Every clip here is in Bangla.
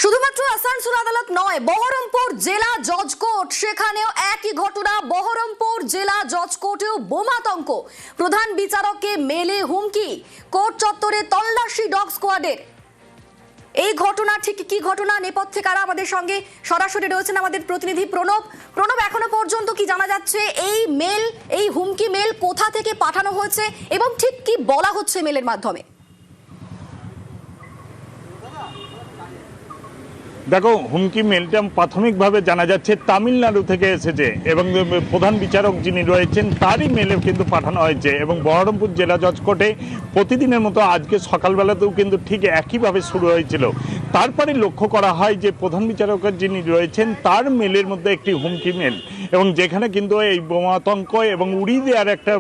শুধুমাত্র আসানসোল আদালত নয়, বহরমপুর জেলা জজ কোর্ট, সেখানেও একই ঘটনা। বহরমপুর জেলা জজ কোর্টেও বোমাতঙ্ক, প্রধান বিচারককে মেলে হুমকি, কোর্ট চত্বরে তল্লাশি ডগ স্কোয়াডের। এই ঘটনা ঠিক কি ঘটনা, নেপথ্যে কারা? আমাদের সঙ্গে সরাসরি রয়েছেন আমাদের প্রতিনিধি প্রণব। এখনো পর্যন্ত কি জানা যাচ্ছে? এই হুমকি মেল কোথা থেকে পাঠানো হয়েছে এবং ঠিক কি বলা হচ্ছে মেলের মাধ্যমে? দেখো, হুমকি মেলটা প্রাথমিকভাবে জানা যাচ্ছে তামিলনাড়ু থেকে এসেছে এবং প্রধান বিচারক যিনি রয়েছেন তারই মেলে কিন্তু পাঠানো হয়েছে। এবং বহরমপুর জেলা জজ কোর্টে প্রতিদিনের মতো আজকে সকালবেলাতেও কিন্তু ঠিক একইভাবে শুরু হয়েছিল। তারপরে লক্ষ্য করা হয় যে প্রধান বিচারকের যিনি রয়েছেন তার মেলের মধ্যে একটি হুমকি মেল, এবং যেখানে কিন্তু এই বোমাতঙ্ক এবং উড়িয়ে দেওয়ার একটা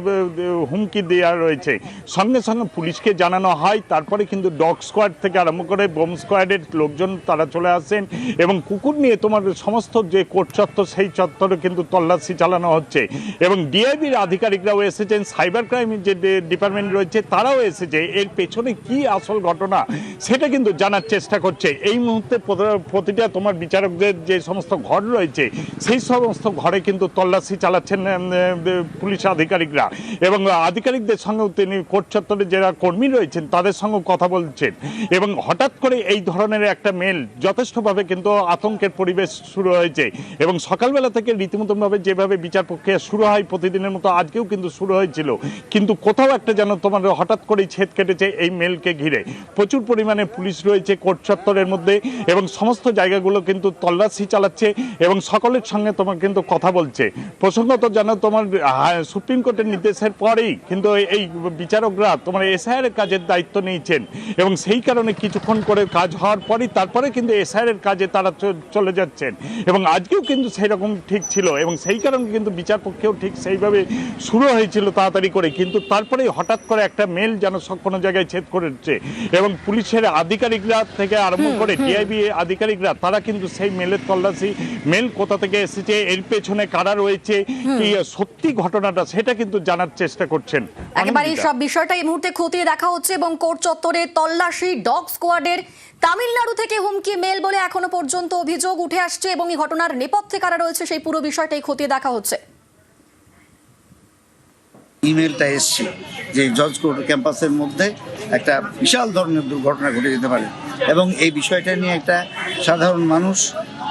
হুমকি দেওয়া রয়েছে। সঙ্গে সঙ্গে পুলিশকে জানানো হয়। তারপরে কিন্তু ডগ স্কোয়াড থেকে আরম্ভ করে বোম স্কোয়াডের লোকজন তারা চলে আসেন এবং কুকুর নিয়ে তোমার সমস্ত যে কোর্ট চত্বর সেই চত্বরে কিন্তু তল্লাশি চালানো হচ্ছে। এবং ডিআইবির আধিকারিকরাও এসেছেন, সাইবার ক্রাইম যে ডিপার্টমেন্ট রয়েছে তারাও এসেছে। এর পেছনে কি আসল ঘটনা সেটা কিন্তু জানার চেষ্টা করছে। এই মুহূর্তে প্রতিটা তোমার বিচারকদের যে সমস্ত ঘর রয়েছে সেই সমস্ত ঘরে কিন্তু তল্লাশি চালাচ্ছেন পুলিশ আধিকারিকরা, এবং আধিকারিকদের সঙ্গেও তিনি কোর্ট চত্বরে যারা কর্মী রয়েছেন তাদের সঙ্গে কথা বলছেন। এবং হঠাৎ করে এই ধরনের একটা মেল যথেষ্টভাবে কিন্তু আতঙ্কের পরিবেশ শুরু হয়েছে। এবং সকালবেলা থেকে রীতিমতনভাবে যেভাবে বিচার প্রক্রিয়া শুরু হয় প্রতিদিনের মতো আজকেও কিন্তু শুরু হয়েছিল, কিন্তু কোথাও একটা যেন তোমার হঠাৎ করেই ছেদ কেটেছে এই মেলকে ঘিরে। প্রচুর পরিমাণে পুলিশ রয়েছে কোর্ট চত্বরের মধ্যে এবং সমস্ত জায়গাগুলো কিন্তু তল্লাশি চালাচ্ছে এবং সকলের সঙ্গে তোমার কিন্তু কথা বলছে। প্রসঙ্গত যেন তোমার সুপ্রিম কোর্টের নির্দেশের পরেই কিন্তু এই বিচারকরা তোমার এসআইআর কাজের দায়িত্ব নিয়েছেন, এবং সেই কারণে কিছুক্ষণ করে কাজ হওয়ার পরই তারপরে কিন্তু এসআইআর কাজে তারা চলে যাচ্ছেন। এবং আজকেও কিন্তু সেই রকম ঠিক ছিল, এবং সেই কারণে কিন্তু বিচার পক্ষেও ঠিক সেইভাবে শুরু হয়েছিল তাড়াতাড়ি করে। কিন্তু তারপরে হঠাৎ করে একটা মেল যেন কোনো জায়গায় ছেদ করেছে, এবং পুলিশের আধিকারিকরা থেকে আরম্ভ করে ডিআইবি আধিকারিকরা তারা কিন্তু সেই মেলের তল্লাশি, মেল কোথা থেকে এসেছে, এর পেছনে কারা রয়েছে, কি সত্যি ঘটনাটা সেটা কিন্তু জানার চেষ্টা করছেন। একেবারে সব বিষয়টা এই মুহূর্তে খতিয়ে দেখা হচ্ছে এবং কোর্ট চত্বরে তল্লাশি ডগ স্কোয়াডের। তামিলনাড়ু থেকে হুমকি মেল বলে এখনো পর্যন্ত অভিযোগ উঠে আসছে, এবং এই ঘটনার নেপথ্যে কারা রয়েছে সেই পুরো বিষয়টাই খতিয়ে দেখা হচ্ছে। ইমেলটা এসছে যে জজ কোর্ট ক্যাম্পাসের মধ্যে একটা বিশাল ধরনের দুর্ঘটনা ঘটে যেতে পারে, এবং এই বিষয়টা নিয়ে একটা সাধারণ মানুষ,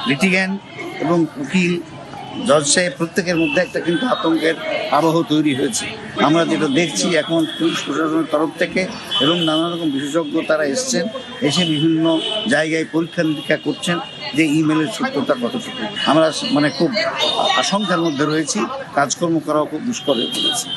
লিটিগ্যান্ট এবং উকিল, জজ সাহেব প্রত্যেকের মধ্যে একটা কিন্তু আতঙ্কের আবহ তৈরি হয়েছে। আমরা যেটা দেখছি এখন পুলিশ প্রশাসনের তরফ থেকে এবং নানা রকম বিশেষজ্ঞ তারা এসছেন, এসে বিভিন্ন জায়গায় পরীক্ষা নিরীক্ষা করছেন যে ইমেলের সত্যতা কতটুকু। আমরা খুব আশঙ্কার মধ্যে রয়েছি, কাজকর্ম করাও খুব দুষ্কর হয়ে পড়েছে।